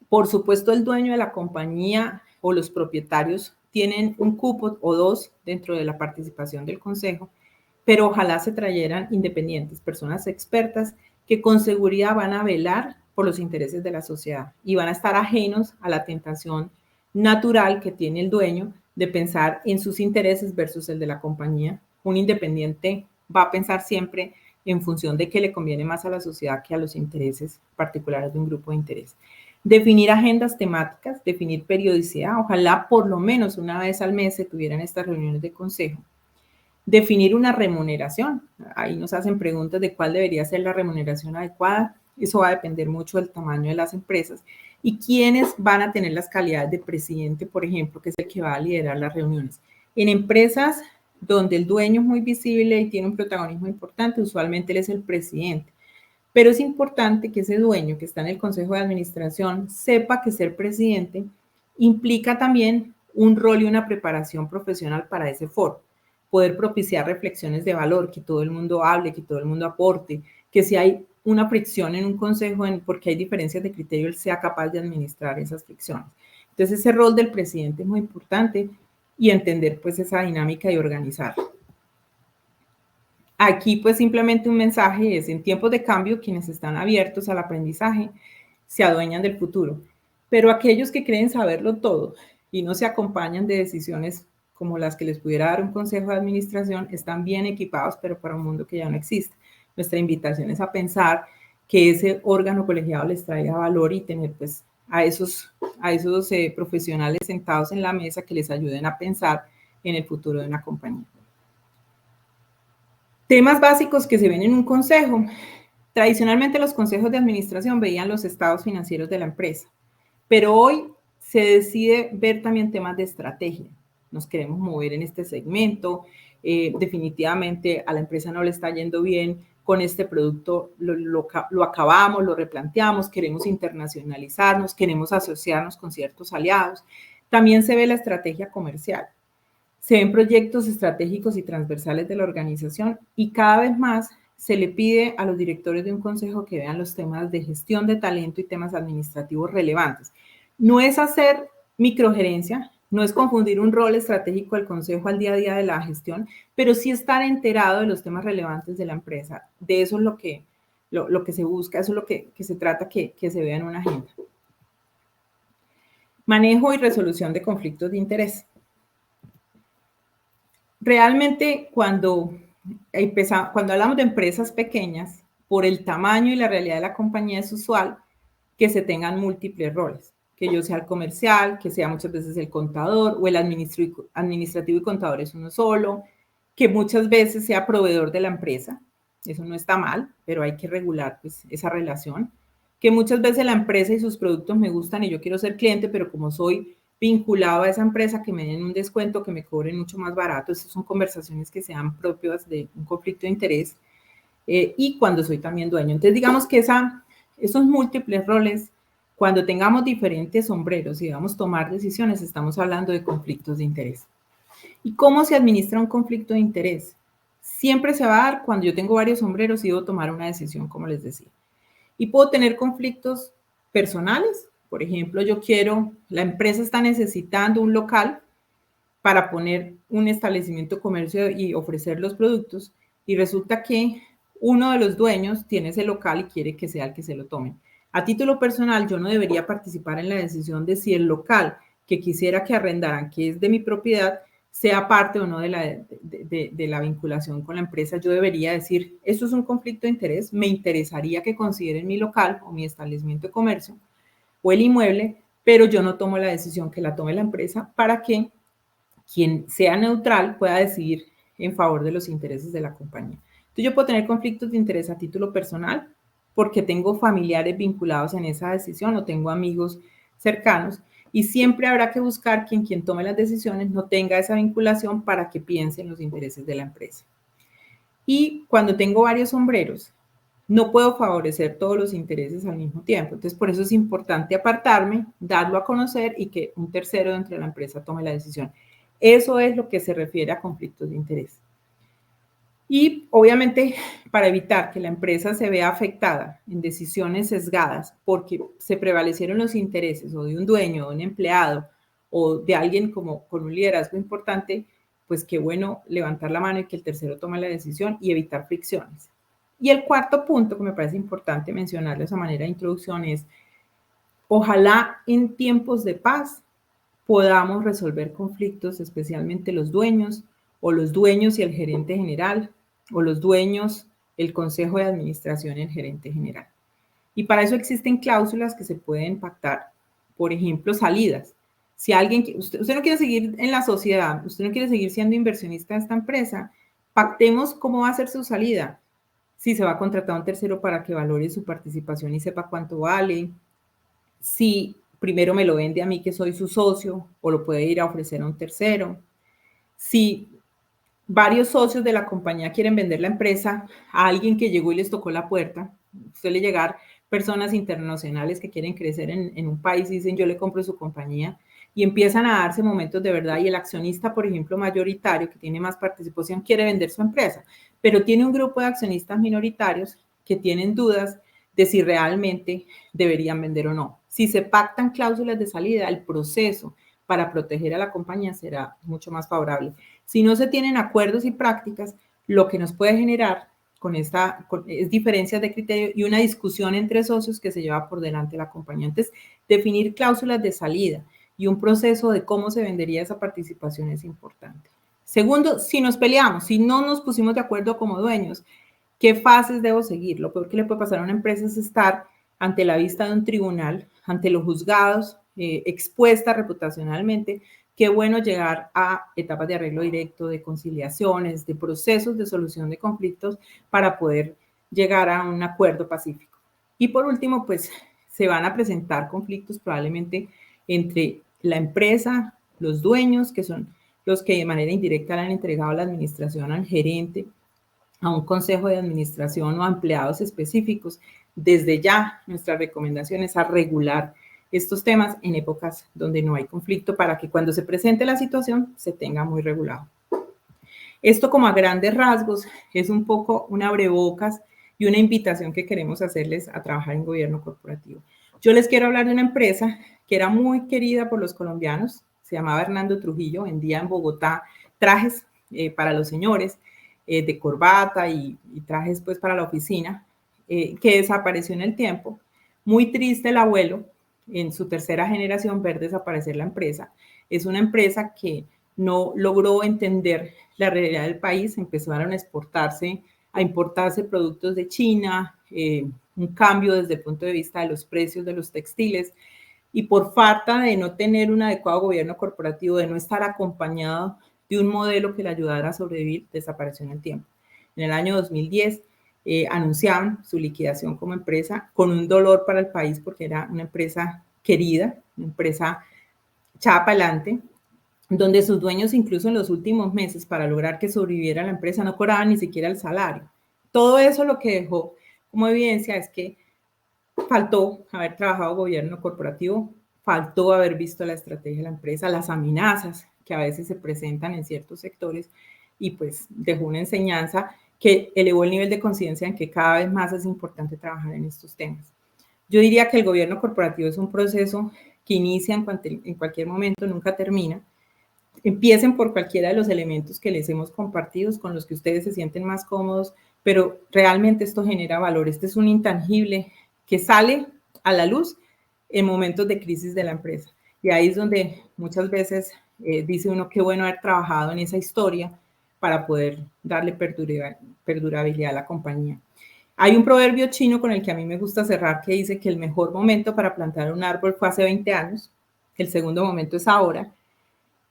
Por supuesto, el dueño de la compañía o los propietarios tienen un cupo o 2 dentro de la participación del consejo, pero ojalá se trajeran independientes, personas expertas que con seguridad van a velar por los intereses de la sociedad y van a estar ajenos a la tentación natural que tiene el dueño de pensar en sus intereses versus el de la compañía. Un independiente va a pensar siempre en función de qué le conviene más a la sociedad que a los intereses particulares de un grupo de interés. Definir agendas temáticas, definir periodicidad, ojalá por lo menos una vez al mes se tuvieran estas reuniones de consejo. Definir una remuneración, ahí nos hacen preguntas de cuál debería ser la remuneración adecuada, eso va a depender mucho del tamaño de las empresas y quiénes van a tener las calidades de presidente, por ejemplo, que es el que va a liderar las reuniones. En empresas donde el dueño es muy visible y tiene un protagonismo importante, usualmente él es el presidente. Pero es importante que ese dueño que está en el consejo de administración sepa que ser presidente implica también un rol y una preparación profesional para ese foro. Poder propiciar reflexiones de valor, que todo el mundo hable, que todo el mundo aporte, que si hay una fricción en un consejo porque hay diferencias de criterio, él sea capaz de administrar esas fricciones. Entonces, ese rol del presidente es muy importante y entender pues esa dinámica y organizar. Aquí pues simplemente un mensaje es: en tiempos de cambio, quienes están abiertos al aprendizaje se adueñan del futuro, pero aquellos que creen saberlo todo y no se acompañan de decisiones como las que les pudiera dar un consejo de administración, están bien equipados, pero para un mundo que ya no existe. Nuestra invitación es a pensar que ese órgano colegiado les traiga valor y tener pues a esos profesionales sentados en la mesa que les ayuden a pensar en el futuro de una compañía. Temas básicos que se ven en un consejo. Tradicionalmente los consejos de administración veían los estados financieros de la empresa, pero hoy se decide ver también temas de estrategia. Nos queremos mover en este segmento, definitivamente a la empresa no le está yendo bien con este producto, lo acabamos, lo replanteamos, queremos internacionalizarnos, queremos asociarnos con ciertos aliados. También se ve la estrategia comercial. Se ven proyectos estratégicos y transversales de la organización y cada vez más se le pide a los directores de un consejo que vean los temas de gestión de talento y temas administrativos relevantes. No es hacer microgerencia, no es confundir un rol estratégico del consejo al día a día de la gestión, pero sí estar enterado de los temas relevantes de la empresa. De eso es lo que se busca, eso es lo que se trata que se vea en una agenda. Manejo y resolución de conflictos de interés. Realmente cuando hablamos de empresas pequeñas, por el tamaño y la realidad de la compañía es usual que se tengan múltiples roles, que yo sea el comercial, que sea muchas veces el contador o el administrativo y contador es uno solo, que muchas veces sea proveedor de la empresa, eso no está mal, pero hay que regular pues, esa relación, que muchas veces la empresa y sus productos me gustan y yo quiero ser cliente, pero como soy vinculado a esa empresa, que me den un descuento, que me cobren mucho más barato. Estas son conversaciones que sean propias de un conflicto de interés y cuando soy también dueño. Entonces, digamos que esos múltiples roles, cuando tengamos diferentes sombreros y vamos a tomar decisiones, estamos hablando de conflictos de interés. ¿Y cómo se administra un conflicto de interés? Siempre se va a dar cuando yo tengo varios sombreros y debo tomar una decisión, como les decía. Y puedo tener conflictos personales. Por ejemplo, la empresa está necesitando un local para poner un establecimiento comercio y ofrecer los productos y resulta que uno de los dueños tiene ese local y quiere que sea el que se lo tome. A título personal, yo no debería participar en la decisión de si el local que quisiera que arrendaran, que es de mi propiedad, sea parte o no de la vinculación con la empresa. Yo debería decir, esto es un conflicto de interés, me interesaría que consideren mi local o mi establecimiento de comercio o el inmueble, pero yo no tomo la decisión, que la tome la empresa para que quien sea neutral pueda decidir en favor de los intereses de la compañía. Entonces yo puedo tener conflictos de interés a título personal porque tengo familiares vinculados en esa decisión o tengo amigos cercanos y siempre habrá que buscar que quien tome las decisiones no tenga esa vinculación para que piense en los intereses de la empresa. Y cuando tengo varios sombreros, no puedo favorecer todos los intereses al mismo tiempo. Entonces, por eso es importante apartarme, darlo a conocer y que un tercero dentro de la empresa tome la decisión. Eso es lo que se refiere a conflictos de interés. Y obviamente para evitar que la empresa se vea afectada en decisiones sesgadas porque se prevalecieron los intereses o de un dueño, o de un empleado o de alguien como con un liderazgo importante, pues qué bueno levantar la mano y que el tercero tome la decisión y evitar fricciones. Y el cuarto punto que me parece importante mencionarles a manera de introducción es, ojalá en tiempos de paz podamos resolver conflictos, especialmente los dueños o los dueños y el gerente general, o los dueños, el consejo de administración y el gerente general. Y para eso existen cláusulas que se pueden pactar. Por ejemplo, salidas. Si alguien, usted no quiere seguir en la sociedad, usted no quiere seguir siendo inversionista de esta empresa, pactemos cómo va a ser su salida. Si se va a contratar a un tercero para que valore su participación y sepa cuánto vale. Si primero me lo vende a mí que soy su socio o lo puede ir a ofrecer a un tercero. Si varios socios de la compañía quieren vender la empresa a alguien que llegó y les tocó la puerta, suele llegar personas internacionales que quieren crecer en un país y dicen yo le compro su compañía y empiezan a darse momentos de verdad y el accionista, por ejemplo, mayoritario que tiene más participación quiere vender su empresa, pero tiene un grupo de accionistas minoritarios que tienen dudas de si realmente deberían vender o no. Si se pactan cláusulas de salida, el proceso para proteger a la compañía será mucho más favorable. Si no se tienen acuerdos y prácticas, lo que nos puede generar es diferencias de criterio y una discusión entre socios que se lleva por delante la compañía. Entonces, definir cláusulas de salida y un proceso de cómo se vendería esa participación es importante. Segundo, si nos peleamos, si no nos pusimos de acuerdo como dueños, ¿qué fases debo seguir? Lo peor que le puede pasar a una empresa es estar ante la vista de un tribunal, ante los juzgados, expuesta reputacionalmente. Qué bueno llegar a etapas de arreglo directo, de conciliaciones, de procesos de solución de conflictos para poder llegar a un acuerdo pacífico. Y por último, pues se van a presentar conflictos probablemente entre la empresa, los dueños, que son los que de manera indirecta le han entregado la administración al gerente, a un consejo de administración o a empleados específicos. Desde ya, nuestra recomendación es a regular estos temas en épocas donde no hay conflicto para que cuando se presente la situación se tenga muy regulado. Esto como a grandes rasgos es un poco un abrebocas y una invitación que queremos hacerles a trabajar en gobierno corporativo. Yo les quiero hablar de una empresa que era muy querida por los colombianos, se llamaba Hernando Trujillo, vendía en Bogotá trajes para los señores, de corbata y trajes pues para la oficina, que desapareció en el tiempo. Muy triste el abuelo, en su tercera generación, ver desaparecer la empresa. Es una empresa que no logró entender la realidad del país, empezaron a importarse productos de China, un cambio desde el punto de vista de los precios de los textiles, y por falta de no tener un adecuado gobierno corporativo, de no estar acompañado de un modelo que le ayudara a sobrevivir, desapareció en el tiempo. En el año 2010 anunciaban su liquidación como empresa con un dolor para el país porque era una empresa querida, una empresa echada para adelante, donde sus dueños incluso en los últimos meses para lograr que sobreviviera la empresa no cobraban ni siquiera el salario. Todo eso lo que dejó como evidencia es que faltó haber trabajado gobierno corporativo, faltó haber visto la estrategia de la empresa, las amenazas que a veces se presentan en ciertos sectores y pues dejó una enseñanza que elevó el nivel de conciencia en que cada vez más es importante trabajar en estos temas. Yo diría que el gobierno corporativo es un proceso que inicia en cualquier momento, nunca termina. Empiecen por cualquiera de los elementos que les hemos compartido, con los que ustedes se sienten más cómodos, pero realmente esto genera valor. Este es un intangible que sale a la luz en momentos de crisis de la empresa. Y ahí es donde muchas veces dice uno qué bueno haber trabajado en esa historia para poder darle perdurabilidad a la compañía. Hay un proverbio chino con el que a mí me gusta cerrar que dice que el mejor momento para plantar un árbol fue hace 20 años, el segundo momento es ahora.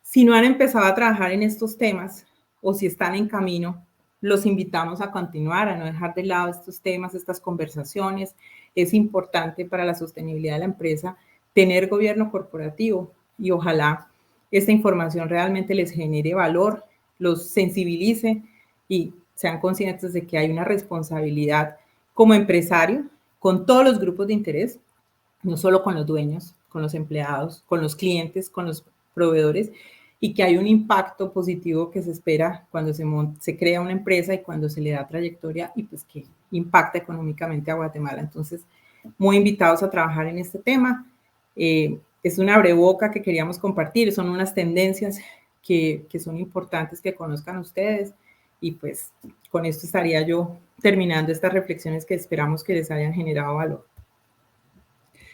Si no han empezado a trabajar en estos temas o si están en camino, los invitamos a continuar, a no dejar de lado estos temas, estas conversaciones. Es importante para la sostenibilidad de la empresa tener gobierno corporativo y ojalá esta información realmente les genere valor, los sensibilice y sean conscientes de que hay una responsabilidad como empresario con todos los grupos de interés, no solo con los dueños, con los empleados, con los clientes, con los proveedores, y que hay un impacto positivo que se espera cuando se crea una empresa y cuando se le da trayectoria y pues que impacta económicamente a Guatemala. Entonces, muy invitados a trabajar en este tema. Es una abreboca que queríamos compartir, son unas tendencias que son importantes que conozcan ustedes y pues con esto estaría yo terminando estas reflexiones que esperamos que les hayan generado valor.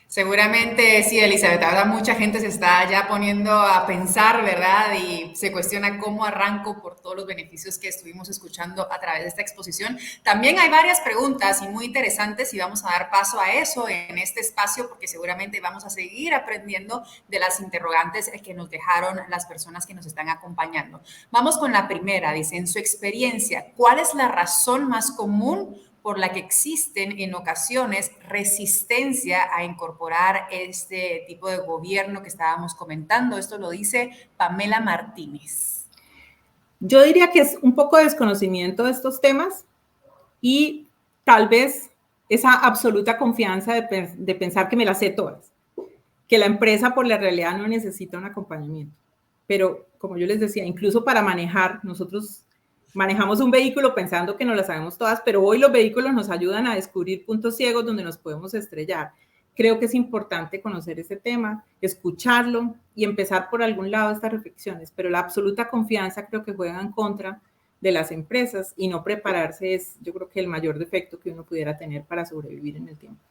Seguramente sí, Elizabeth. Ahora mucha gente se está ya poniendo a pensar, ¿verdad? Y se cuestiona cómo arranco por todos los beneficios que estuvimos escuchando a través de esta exposición. También hay varias preguntas y muy interesantes y vamos a dar paso a eso en este espacio porque seguramente vamos a seguir aprendiendo de las interrogantes que nos dejaron las personas que nos están acompañando. Vamos con la primera. Dice, en su experiencia, ¿cuál es la razón más común por la que existen en ocasiones resistencia a incorporar este tipo de gobierno que estábamos comentando? Esto lo dice Pamela Martínez. Yo diría que es un poco de desconocimiento de estos temas y tal vez esa absoluta confianza de pensar que me las sé todas, que la empresa por la realidad no necesita un acompañamiento. Pero como yo les decía, incluso para manejar, nosotros manejamos un vehículo pensando que no las sabemos todas, pero hoy los vehículos nos ayudan a descubrir puntos ciegos donde nos podemos estrellar. Creo que es importante conocer ese tema, escucharlo y empezar por algún lado estas reflexiones, pero la absoluta confianza creo que juega en contra de las empresas y no prepararse es, yo creo que el mayor defecto que uno pudiera tener para sobrevivir en el tiempo.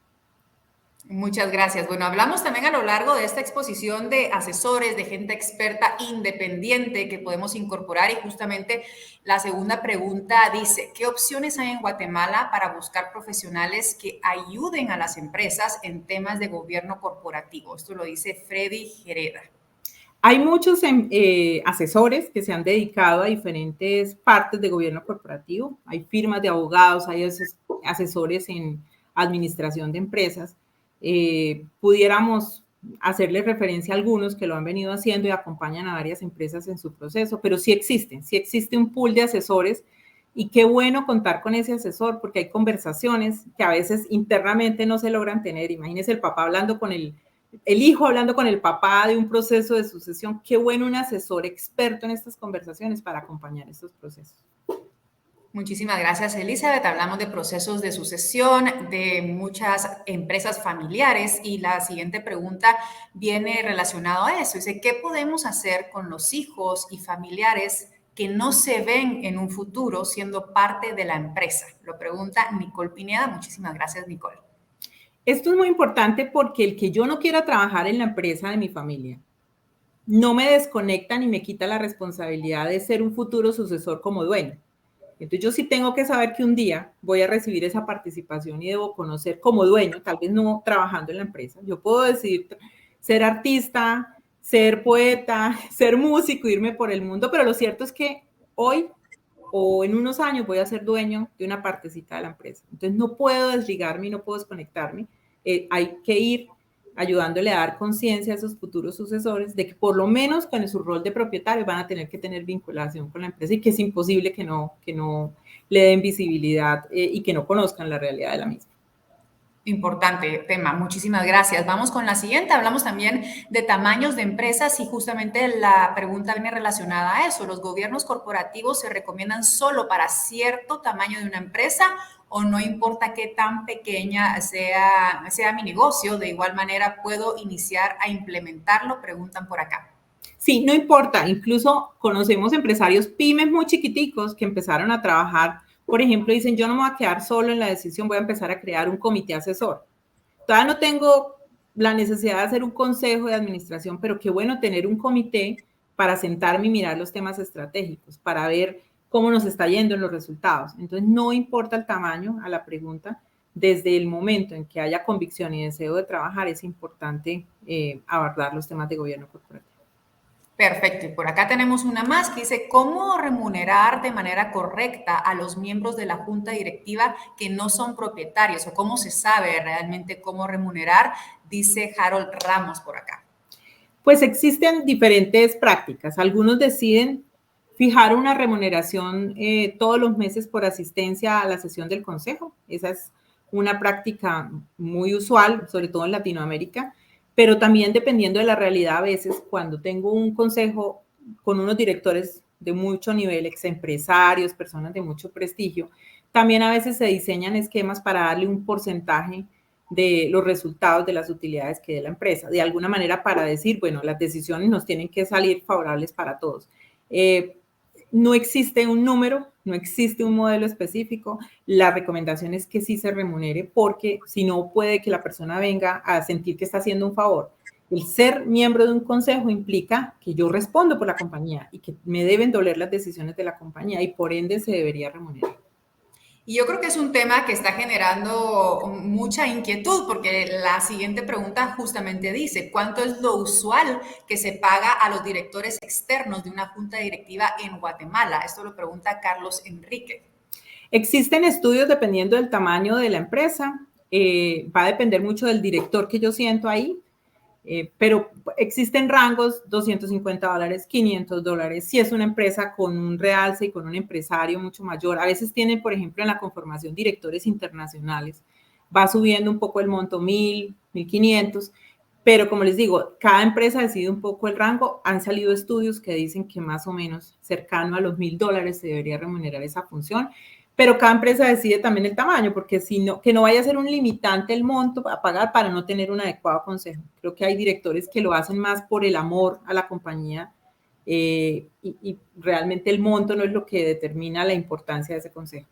Muchas gracias. Bueno, hablamos también a lo largo de esta exposición de asesores, de gente experta independiente que podemos incorporar y justamente la segunda pregunta dice, ¿qué opciones hay en Guatemala para buscar profesionales que ayuden a las empresas en temas de gobierno corporativo? Esto lo dice Freddy Gereda. Hay muchos asesores que se han dedicado a diferentes partes de gobierno corporativo. Hay firmas de abogados, hay asesores en administración de empresas. Pudiéramos hacerle referencia a algunos que lo han venido haciendo y acompañan a varias empresas en su proceso, pero sí existe un pool de asesores y qué bueno contar con ese asesor porque hay conversaciones que a veces internamente no se logran tener. Imagínense el papá hablando con el hijo hablando con el papá de un proceso de sucesión. Qué bueno un asesor experto en estas conversaciones para acompañar estos procesos. Muchísimas gracias, Elizabeth. Hablamos de procesos de sucesión, de muchas empresas familiares y la siguiente pregunta viene relacionado a eso. Dice, ¿qué podemos hacer con los hijos y familiares que no se ven en un futuro siendo parte de la empresa? Lo pregunta Nicole Pineda. Muchísimas gracias, Nicole. Esto es muy importante porque el que yo no quiera trabajar en la empresa de mi familia no me desconecta ni me quita la responsabilidad de ser un futuro sucesor como dueño. Entonces yo sí tengo que saber que un día voy a recibir esa participación y debo conocer como dueño, tal vez no trabajando en la empresa. Yo puedo decidir ser artista, ser poeta, ser músico, irme por el mundo, pero lo cierto es que hoy o en unos años voy a ser dueño de una partecita de la empresa. Entonces no puedo desligarme y no puedo desconectarme. Hay que ir ayudándole a dar conciencia a esos futuros sucesores de que por lo menos con su rol de propietario van a tener que tener vinculación con la empresa y que es imposible que no le den visibilidad y que no conozcan la realidad de la misma. Importante tema, muchísimas gracias. Vamos con la siguiente. Hablamos también de tamaños de empresas y justamente la pregunta viene relacionada a eso. ¿Los gobiernos corporativos se recomiendan solo para cierto tamaño de una empresa o no importa qué tan pequeña sea mi negocio? De igual manera, ¿puedo iniciar a implementarlo? Preguntan por acá. Sí, no importa. Incluso conocemos empresarios pymes muy chiquiticos que empezaron a trabajar. Por ejemplo, dicen, yo no me voy a quedar solo en la decisión, voy a empezar a crear un comité asesor. Todavía no tengo la necesidad de hacer un consejo de administración, pero qué bueno tener un comité para sentarme y mirar los temas estratégicos, para ver cómo nos está yendo en los resultados. Entonces, no importa el tamaño a la pregunta, desde el momento en que haya convicción y deseo de trabajar, es importante abordar los temas de gobierno corporativo. Perfecto. Y por acá tenemos una más que dice, ¿cómo remunerar de manera correcta a los miembros de la junta directiva que no son propietarios? ¿O cómo se sabe realmente cómo remunerar? Dice Harold Ramos por acá. Pues existen diferentes prácticas. Algunos deciden fijar una remuneración todos los meses por asistencia a la sesión del consejo. Esa es una práctica muy usual, sobre todo en Latinoamérica. Pero también dependiendo de la realidad, a veces cuando tengo un consejo con unos directores de mucho nivel, exempresarios, personas de mucho prestigio, también a veces se diseñan esquemas para darle un porcentaje de los resultados de las utilidades que dé la empresa, de alguna manera para decir, bueno, las decisiones nos tienen que salir favorables para todos. No existe un número, no existe un modelo específico. La recomendación es que sí se remunere, porque si no, puede que la persona venga a sentir que está haciendo un favor. El ser miembro de un consejo implica que yo respondo por la compañía y que me deben doler las decisiones de la compañía, y por ende se debería remunerar. Y yo creo que es un tema que está generando mucha inquietud, porque la siguiente pregunta justamente dice, ¿cuánto es lo usual que se paga a los directores externos de una junta directiva en Guatemala? Esto lo pregunta Carlos Enrique. Existen estudios dependiendo del tamaño de la empresa. Va a depender mucho del director que yo siento ahí. Pero existen rangos, $250, $500, si es una empresa con un realce y con un empresario mucho mayor. A veces tienen, por ejemplo, en la conformación directores internacionales, va subiendo un poco el monto, 1,000, 1,500, pero como les digo, cada empresa decide un poco el rango. Han salido estudios que dicen que más o menos cercano a los $1,000 se debería remunerar esa función. Pero cada empresa decide también el tamaño, porque si no, que no vaya a ser un limitante el monto a pagar para no tener un adecuado consejo. Creo que hay directores que lo hacen más por el amor a la compañía, y realmente el monto no es lo que determina la importancia de ese consejo.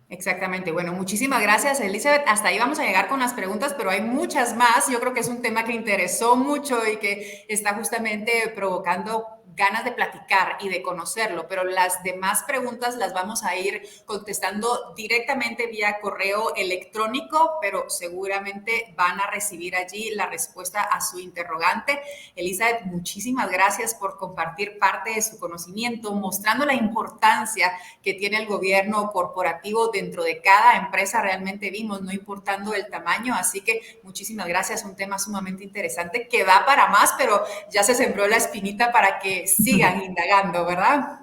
Exactamente. Bueno, muchísimas gracias, Elizabeth. Hasta ahí vamos a llegar con las preguntas, pero hay muchas más. Yo creo que es un tema que interesó mucho y que está justamente provocando ganas de platicar y de conocerlo, pero las demás preguntas las vamos a ir contestando directamente vía correo electrónico, pero seguramente van a recibir allí la respuesta a su interrogante. Elizabeth, muchísimas gracias por compartir parte de su conocimiento, mostrando la importancia que tiene el gobierno corporativo dentro de cada empresa. Realmente vimos, no importando el tamaño, así que muchísimas gracias. Un tema sumamente interesante que da para más, pero ya se sembró la espinita para que sigan indagando, ¿verdad?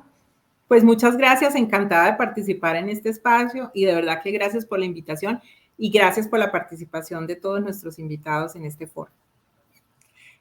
Pues muchas gracias, encantada de participar en este espacio, y de verdad que gracias por la invitación y gracias por la participación de todos nuestros invitados en este foro.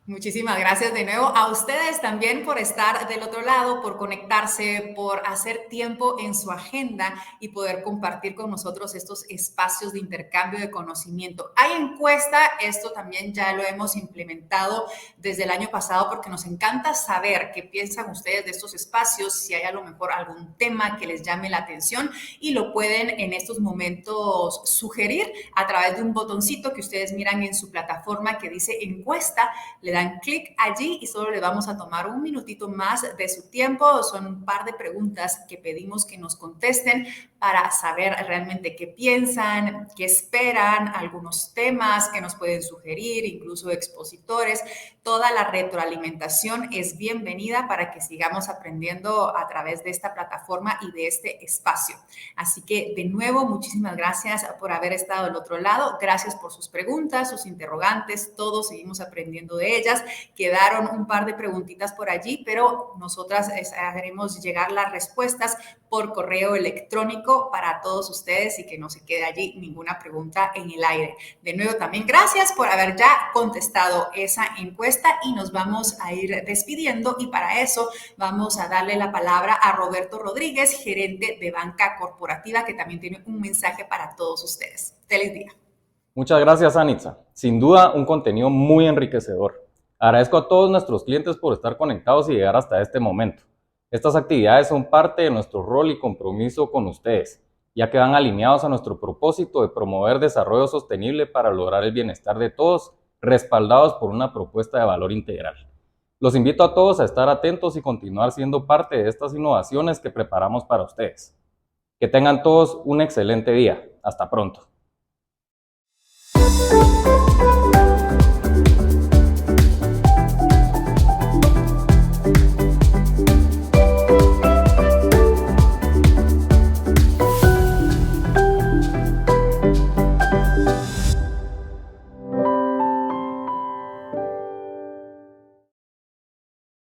Muchísimas gracias de nuevo a ustedes también por estar del otro lado, por conectarse, por hacer tiempo en su agenda y poder compartir con nosotros estos espacios de intercambio de conocimiento. Hay encuesta, esto también ya lo hemos implementado desde el año pasado, porque nos encanta saber qué piensan ustedes de estos espacios, si hay a lo mejor algún tema que les llame la atención, y lo pueden en estos momentos sugerir a través de un botoncito que ustedes miran en su plataforma que dice encuesta. Le dan clic allí y solo le vamos a tomar un minutito más de su tiempo. Son un par de preguntas que pedimos que nos contesten para saber realmente qué piensan, qué esperan, algunos temas que nos pueden sugerir, incluso expositores. Toda la retroalimentación es bienvenida para que sigamos aprendiendo a través de esta plataforma y de este espacio. Así que, de nuevo, muchísimas gracias por haber estado del otro lado. Gracias por sus preguntas, sus interrogantes. Todos seguimos aprendiendo de ellas. Quedaron un par de preguntitas por allí, pero nosotras haremos llegar las respuestas por correo electrónico para todos ustedes y que no se quede allí ninguna pregunta en el aire. De nuevo, también gracias por haber ya contestado esa encuesta, y nos vamos a ir despidiendo, y para eso vamos a darle la palabra a Roberto Rodríguez, gerente de banca corporativa, que también tiene un mensaje para todos ustedes. Feliz día. Muchas gracias, Anitza. Sin duda, un contenido muy enriquecedor. Agradezco a todos nuestros clientes por estar conectados y llegar hasta este momento. Estas actividades son parte de nuestro rol y compromiso con ustedes, ya que van alineados a nuestro propósito de promover desarrollo sostenible para lograr el bienestar de todos, respaldados por una propuesta de valor integral. Los invito a todos a estar atentos y continuar siendo parte de estas innovaciones que preparamos para ustedes. Que tengan todos un excelente día. Hasta pronto.